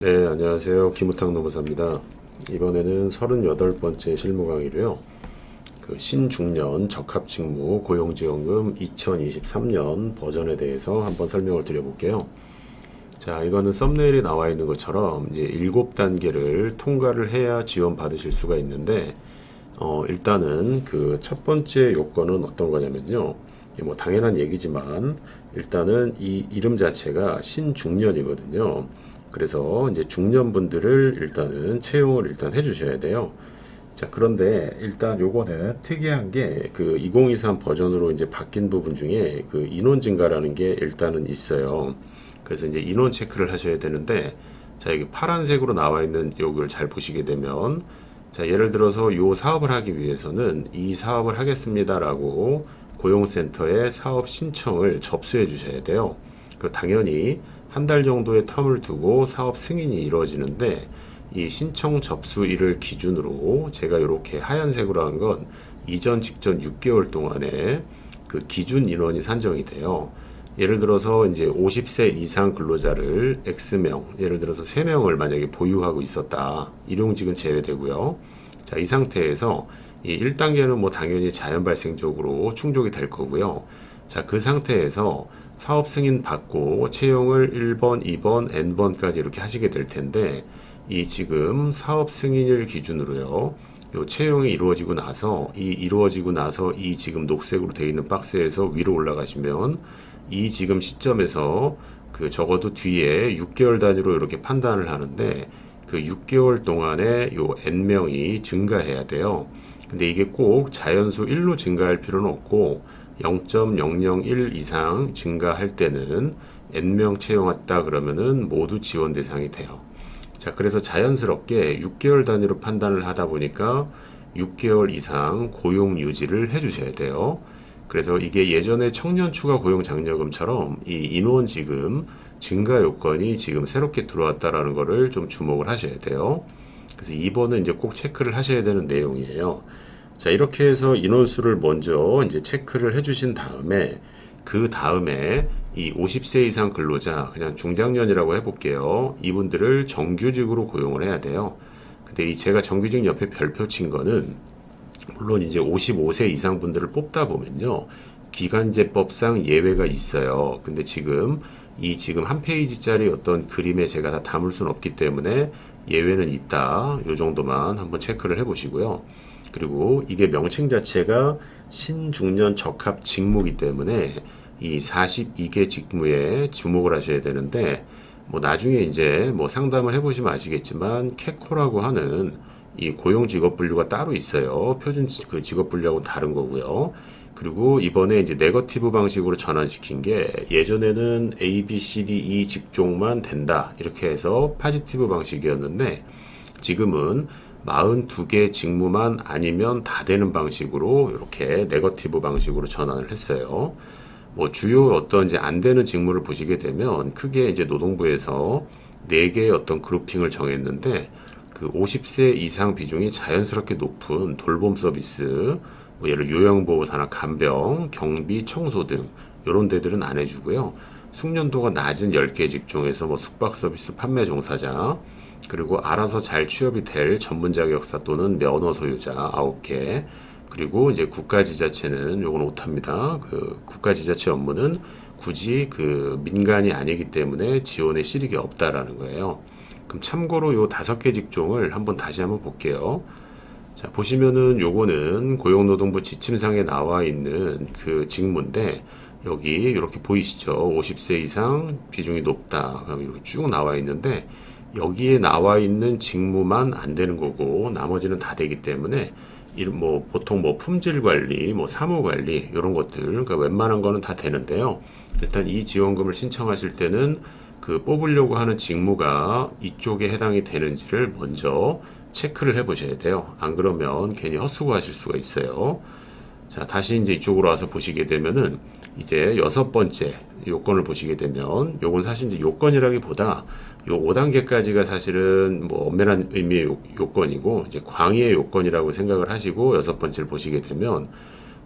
네, 안녕하세요. 김우탁 노무사입니다. 이번에는 38번째 실무 강의로요. 신중년 적합직무 고용지원금 2023년 버전에 대해서 한번 설명을 드려볼게요. 자, 이거는 썸네일에 나와 있는 것처럼 이제 7단계를 통과를 해야 지원 받으실 수가 있는데, 일단은 그 첫 번째 요건은 어떤 거냐면요. 뭐 당연한 얘기지만 일단은 이 이름 자체가 신중년이거든요. 그래서 이제 중년분들을 일단은 채용을 일단 해주셔야 돼요. 자, 그런데 일단 요거는 특이한 게 그 2023 버전으로 이제 바뀐 부분 중에 그 인원 증가라는 게 일단은 있어요. 그래서 이제 인원 체크를 하셔야 되는데, 자, 여기 파란색으로 나와 있는 요걸 잘 보시게 되면, 자, 예를 들어서 요 사업을 하기 위해서는 이 사업을 하겠습니다라고 고용센터에 사업 신청을 접수해 주셔야 돼요. 그 당연히 한 달 정도의 텀을 두고 사업 승인이 이루어지는데, 이 신청 접수일을 기준으로 제가 이렇게 하얀색으로 한 건 이전 직전 6개월 동안에 그 기준 인원이 산정이 돼요. 예를 들어서 이제 50세 이상 근로자를 X명, 예를 들어서 3명을 만약에 보유하고 있었다. 일용직은 제외되고요. 자, 이 상태에서 이 1단계는 뭐 당연히 자연 발생적으로 충족이 될 거고요. 자, 그 상태에서 사업 승인 받고 채용을 1번, 2번, N번까지 이렇게 하시게 될 텐데, 이 지금 사업 승인일 기준으로요. 요 채용이 이루어지고 나서 이 지금 녹색으로 되어 있는 박스에서 위로 올라가시면 이 지금 시점에서 그 적어도 뒤에 6개월 단위로 이렇게 판단을 하는데, 그 6개월 동안에 요 N명이 증가해야 돼요. 근데 이게 꼭 자연수 1로 증가할 필요는 없고 0.001 이상 증가할 때는 N명 채용했다 그러면은 모두 지원 대상이 돼요. 자, 그래서 자연스럽게 6개월 단위로 판단을 하다 보니까 6개월 이상 고용 유지를 해주셔야 돼요. 그래서 이게 예전에 청년 추가 고용 장려금처럼 이 인원 지금 증가 요건이 지금 새롭게 들어왔다라는 거를 좀 주목을 하셔야 돼요. 그래서 2번은 이제 꼭 체크를 하셔야 되는 내용이에요. 자, 이렇게 해서 인원수를 먼저 이제 체크를 해주신 다음에, 그 다음에 이 50세 이상 근로자, 그냥 중장년이라고 해볼게요. 이분들을 정규직으로 고용을 해야 돼요. 근데 이 제가 정규직 옆에 별표 친 거는, 물론 이제 55세 이상 분들을 뽑다 보면요, 기간제법상 예외가 있어요. 근데 지금 지금 한 페이지짜리 어떤 그림에 제가 다 담을 수는 없기 때문에 예외는 있다. 요 정도만 한번 체크를 해보시고요. 그리고 이게 명칭 자체가 신중년 적합 직무이기 때문에 이 42개 직무에 주목을 하셔야 되는데, 뭐 나중에 이제 뭐 상담을 해보시면 아시겠지만 캐코라고 하는 이 고용 직업 분류가 따로 있어요. 표준 그 직업 분류하고 다른 거고요. 그리고 이번에 이제 네거티브 방식으로 전환시킨 게, 예전에는 A, B, C, D, E 직종만 된다 이렇게 해서 파지티브 방식이었는데, 지금은 42개 직무만 아니면 다 되는 방식으로 이렇게 네거티브 방식으로 전환을 했어요. 뭐 주요 어떤 이제 안 되는 직무를 보시게 되면 크게 이제 노동부에서 4개의 어떤 그룹핑을 정했는데, 그 50세 이상 비중이 자연스럽게 높은 돌봄 서비스, 뭐 예를 요양보호 산업, 간병, 경비, 청소 등 이런 데들은 안 해주고요. 숙련도가 낮은 10개 직종에서 뭐 숙박 서비스 판매 종사자, 그리고 알아서 잘 취업이 될 전문 자격사 또는 면허 소유자 9개, 그리고 이제 국가지자체는 요건 오타입니다. 그 국가지자체 업무는 굳이 그 민간이 아니기 때문에 지원의 실익이 없다라는 거예요. 그럼 참고로 요 5개 직종을 다시 한번 볼게요. 자, 보시면은 요거는 고용노동부 지침상에 나와 있는 그 직무인데, 여기 이렇게 보이시죠? 50세 이상 비중이 높다. 그럼 이렇게 쭉 나와 있는데, 여기에 나와 있는 직무만 안 되는 거고 나머지는 다 되기 때문에, 뭐 보통 뭐 품질 관리, 뭐 사무 관리 이런 것들, 그러니까 웬만한 거는 다 되는데요. 일단 이 지원금을 신청하실 때는 그 뽑으려고 하는 직무가 이쪽에 해당이 되는지를 먼저 체크를 해 보셔야 돼요. 안 그러면 괜히 헛수고하실 수가 있어요. 자, 다시 이제 이쪽으로 와서 보시게 되면은 이제 6번째 요건을 보시게 되면, 요건 사실 이제 요건이라기보다 요 5단계까지가 사실은 뭐 엄밀한 의미의 요건이고 이제 광의의 요건이라고 생각을 하시고 6번째를 보시게 되면,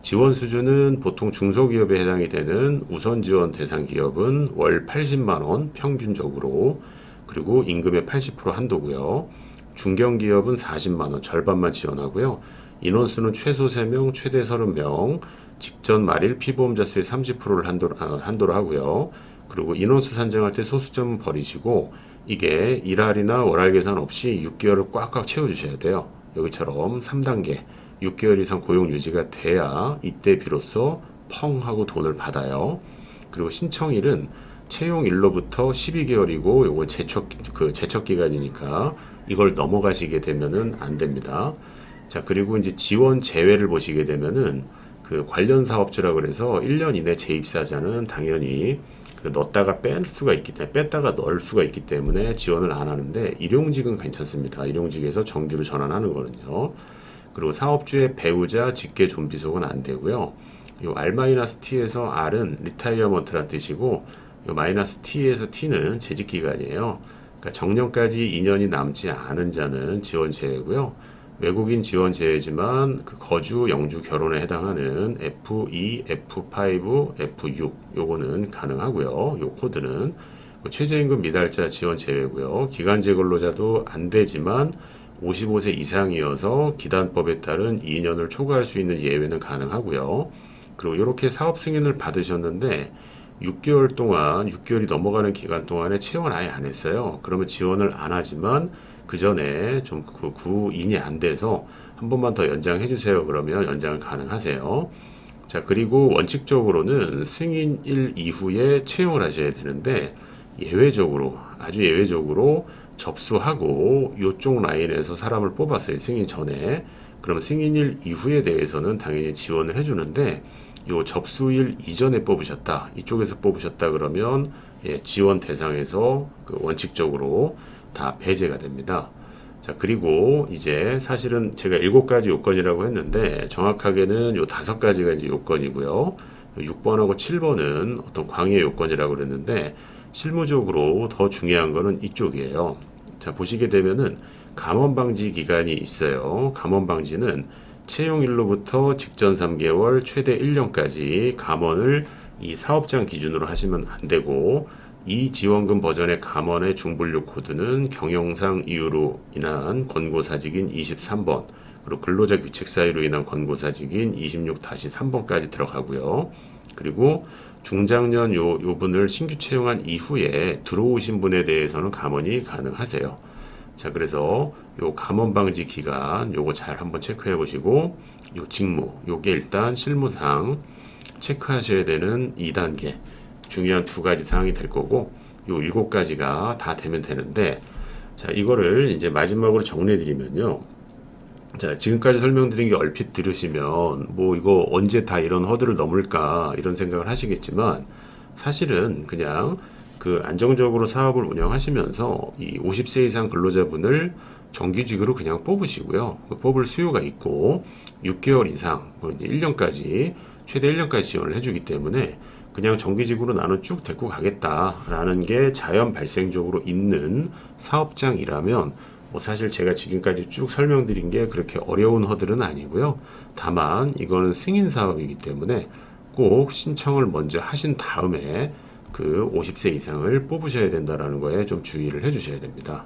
지원 수준은 보통 중소기업에 해당이 되는 우선 지원 대상 기업은 월 80만 원 평균적으로, 그리고 임금의 80% 한도고요. 중견기업은 40만 원, 절반만 지원하고요. 인원수는 최소 3명, 최대 30명, 직전 말일 피보험자 수의 30%를 한도로 하고요. 그리고 인원수 산정할 때 소수점 버리시고 이게 일할이나 월할 계산 없이 6개월을 꽉꽉 채워주셔야 돼요. 여기처럼 3단계 6개월 이상 고용 유지가 돼야 이때 비로소 펑 하고 돈을 받아요. 그리고 신청일은 채용일로부터 12개월이고 요건 제척 기간이니까 이걸 넘어가시게 되면은 안 됩니다. 자, 그리고 이제 지원 제외를 보시게 되면은 그 관련 사업주라 그래서 1년 이내 재입사자는 당연히 그 넣었다가 뺄 수가 있기 때문에 뺐다가 넣을 수가 있기 때문에 지원을 안 하는데 일용직은 괜찮습니다. 일용직에서 정규로 전환하는 거는요. 그리고 사업주의 배우자, 직계 좀비속은 안 되고요. 요 R-T에서 R은 리타이어먼트란 뜻이고 요 -T에서 T는 재직 기간이에요. 그러니까 정년까지 2년이 남지 않은 자는 지원 제외고요. 외국인 지원 제외지만 그 거주, 영주, 결혼에 해당하는 F2, F5, F6 요거는 가능하고요. 요 코드는 최저임금 미달자 지원 제외고요. 기간제 근로자도 안 되지만 55세 이상이어서 기단법에 따른 2년을 초과할 수 있는 예외는 가능하고요. 그리고 이렇게 사업 승인을 받으셨는데 6개월 동안 6개월이 넘어가는 기간 동안에 채용을 아예 안 했어요. 그러면 지원을 안 하지만 그 전에 좀 그 구인이 안 돼서 한 번만 더 연장해 주세요. 그러면 연장을 가능하세요. 자, 그리고 원칙적으로는 승인일 이후에 채용을 하셔야 되는데 예외적으로 아주 예외적으로 접수하고 요쪽 라인에서 사람을 뽑았어요. 승인 전에. 그러면 승인일 이후에 대해서는 당연히 지원을 해주는데 요 접수일 이전에 뽑으셨다. 이쪽에서 뽑으셨다 그러면 예, 지원 대상에서 그 원칙적으로 다 배제가 됩니다. 자, 그리고 이제 사실은 제가 7가지 요건이라고 했는데 정확하게는 요 5가지가 이제 요건이고요. 6번하고 7번은 어떤 광해 요건이라고 그랬는데 실무적으로 더 중요한 거는 이쪽이에요. 자, 보시게 되면은 감원 방지 기간이 있어요. 감원 방지는 채용일로부터 직전 3개월, 최대 1년까지 감원을 이 사업장 기준으로 하시면 안 되고 이 지원금 버전의 감원의 중분류 코드는 경영상 이유로 인한 권고사직인 23번 그리고 근로자 규칙 사유로 인한 권고사직인 26-3번까지 들어가고요. 그리고 중장년 요 분을 신규 채용한 이후에 들어오신 분에 대해서는 감원이 가능하세요. 자, 그래서 요 감원 방지 기간 요거 잘 한번 체크해 보시고 요 직무 요게 일단 실무상 체크하셔야 되는 2단계 중요한 2가지 사항이 될 거고 요 7가지가 다 되면 되는데 자, 이거를 이제 마지막으로 정리해 드리면요. 자, 지금까지 설명드린 게 얼핏 들으시면 뭐 이거 언제 다 이런 허들을 넘을까 이런 생각을 하시겠지만 사실은 그냥 그 안정적으로 사업을 운영하시면서 이 50세 이상 근로자분을 정규직으로 그냥 뽑으시고요. 뽑을 수요가 있고 6개월 이상, 1년까지 최대 1년까지 지원을 해주기 때문에 그냥 정규직으로 나는 쭉 데리고 가겠다라는 게 자연 발생적으로 있는 사업장이라면 뭐 사실 제가 지금까지 쭉 설명드린 게 그렇게 어려운 허들은 아니고요. 다만 이거는 승인 사업이기 때문에 꼭 신청을 먼저 하신 다음에 그 50세 이상을 뽑으셔야 된다는 거에 좀 주의를 해 주셔야 됩니다.